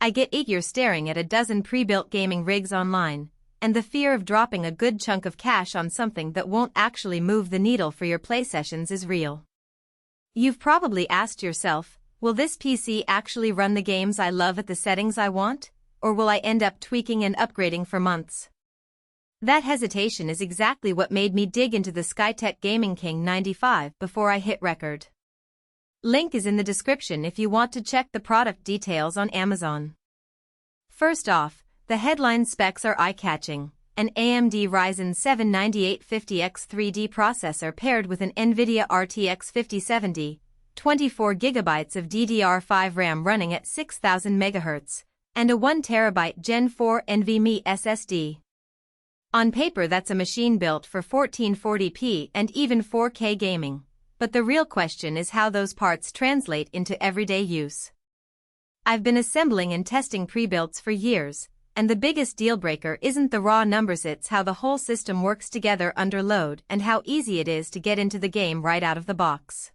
I get eager staring at a dozen pre-built gaming rigs online, and the fear of dropping a good chunk of cash on something that won't actually move the needle for your play sessions is real. You've probably asked yourself, will this PC actually run the games I love at the settings I want, or will I end up tweaking and upgrading for months? That hesitation is exactly what made me dig into the Skytech Gaming King 95 before I hit record. Link is in the description if you want to check the product details on Amazon. First off, the headline specs are eye-catching: an AMD Ryzen 7 9850X 3D processor paired with an NVIDIA RTX 5070, 24GB of DDR5 RAM running at 6000 MHz, and a 1TB Gen 4 NVMe SSD. On paper that's a machine built for 1440p and even 4K gaming, but the real question is how those parts translate into everyday use. I've been assembling and testing pre-builts for years, and the biggest deal-breaker isn't the raw numbers, it's how the whole system works together under load and how easy it is to get into the game right out of the box.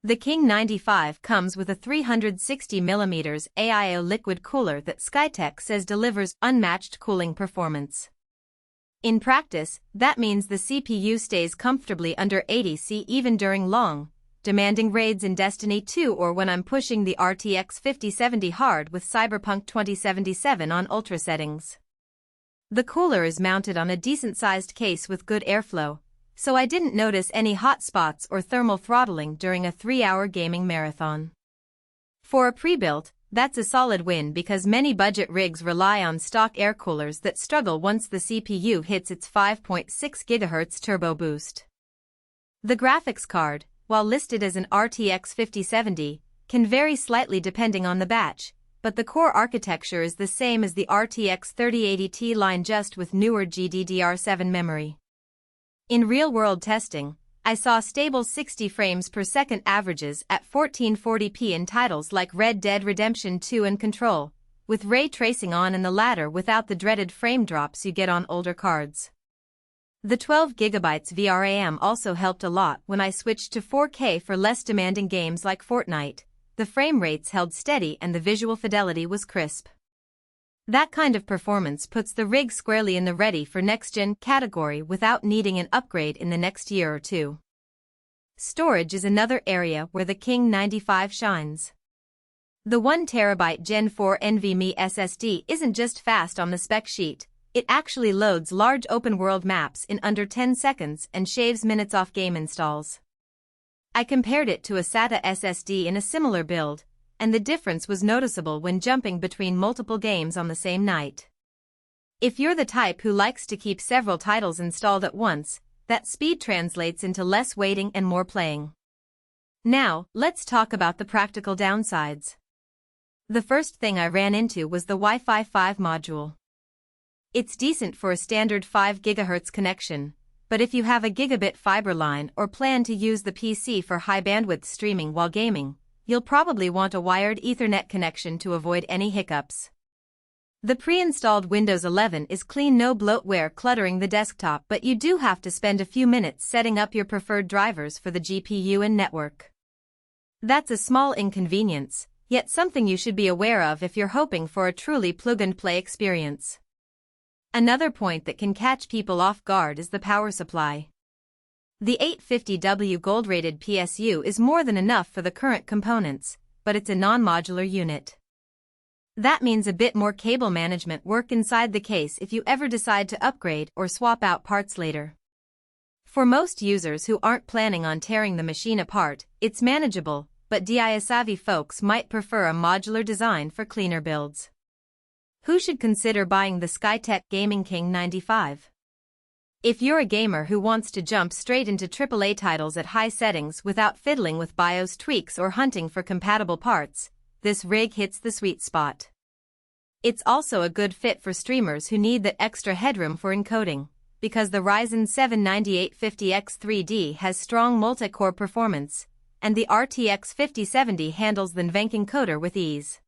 The King 95 comes with a 360mm AIO liquid cooler that Skytech says delivers unmatched cooling performance. In practice, that means the CPU stays comfortably under 80°C even during long, demanding raids in Destiny 2 or when I'm pushing the RTX 5070 hard with Cyberpunk 2077 on ultra settings. The cooler is mounted on a decent-sized case with good airflow, so I didn't notice any hot spots or thermal throttling during a 3-hour gaming marathon. For a pre-built, that's a solid win because many budget rigs rely on stock air coolers that struggle once the CPU hits its 5.6 GHz turbo boost. The graphics card, while listed as an RTX 5070, can vary slightly depending on the batch, but the core architecture is the same as the RTX 3080 line, just with newer GDDR7 memory. In real-world testing, I saw stable 60 frames per second averages at 1440p in titles like Red Dead Redemption 2 and Control, with ray tracing on, and the latter without the dreaded frame drops you get on older cards. The 12GB VRAM also helped a lot when I switched to 4K for less demanding games like Fortnite. The frame rates held steady and the visual fidelity was crisp. That kind of performance puts the rig squarely in the ready for next-gen category without needing an upgrade in the next year or two. Storage is another area where the King 95 shines. The 1TB Gen 4 NVMe SSD isn't just fast on the spec sheet, it actually loads large open-world maps in under 10 seconds and shaves minutes off game installs. I compared it to a SATA SSD in a similar build, and the difference was noticeable when jumping between multiple games on the same night. If you're the type who likes to keep several titles installed at once, that speed translates into less waiting and more playing. Now, let's talk about the practical downsides. The first thing I ran into was the Wi-Fi 5 module. It's decent for a standard 5 GHz connection, but if you have a gigabit fiber line or plan to use the PC for high bandwidth streaming while gaming, you'll probably want a wired Ethernet connection to avoid any hiccups. The pre-installed Windows 11 is clean, no bloatware cluttering the desktop, but you do have to spend a few minutes setting up your preferred drivers for the GPU and network. That's a small inconvenience, yet something you should be aware of if you're hoping for a truly plug-and-play experience. Another point that can catch people off guard is the power supply. The 850W gold-rated PSU is more than enough for the current components, but it's a non-modular unit. That means a bit more cable management work inside the case if you ever decide to upgrade or swap out parts later. For most users who aren't planning on tearing the machine apart, it's manageable, but DIY-savvy folks might prefer a modular design for cleaner builds. Who should consider buying the Skytech Gaming King 95? If you're a gamer who wants to jump straight into AAA titles at high settings without fiddling with BIOS tweaks or hunting for compatible parts, this rig hits the sweet spot. It's also a good fit for streamers who need that extra headroom for encoding, because the Ryzen 7 9850X 3D has strong multi-core performance, and the RTX 5070 handles the NVMe encoder with ease.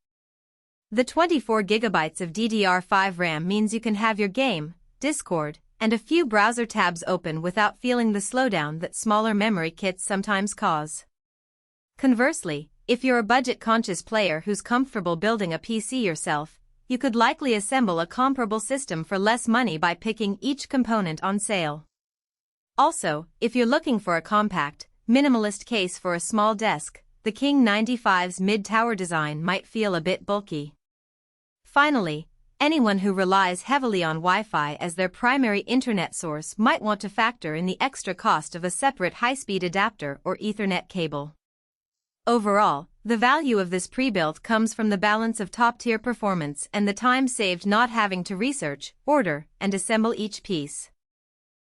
The 24GB of DDR5 RAM means you can have your game, Discord, and a few browser tabs open without feeling the slowdown that smaller memory kits sometimes cause. Conversely, if you're a budget-conscious player who's comfortable building a PC yourself, you could likely assemble a comparable system for less money by picking each component on sale. Also, if you're looking for a compact, minimalist case for a small desk, the King 95's mid-tower design might feel a bit bulky. Finally, anyone who relies heavily on Wi-Fi as their primary internet source might want to factor in the extra cost of a separate high-speed adapter or Ethernet cable. Overall, the value of this pre-built comes from the balance of top-tier performance and the time saved not having to research, order, and assemble each piece.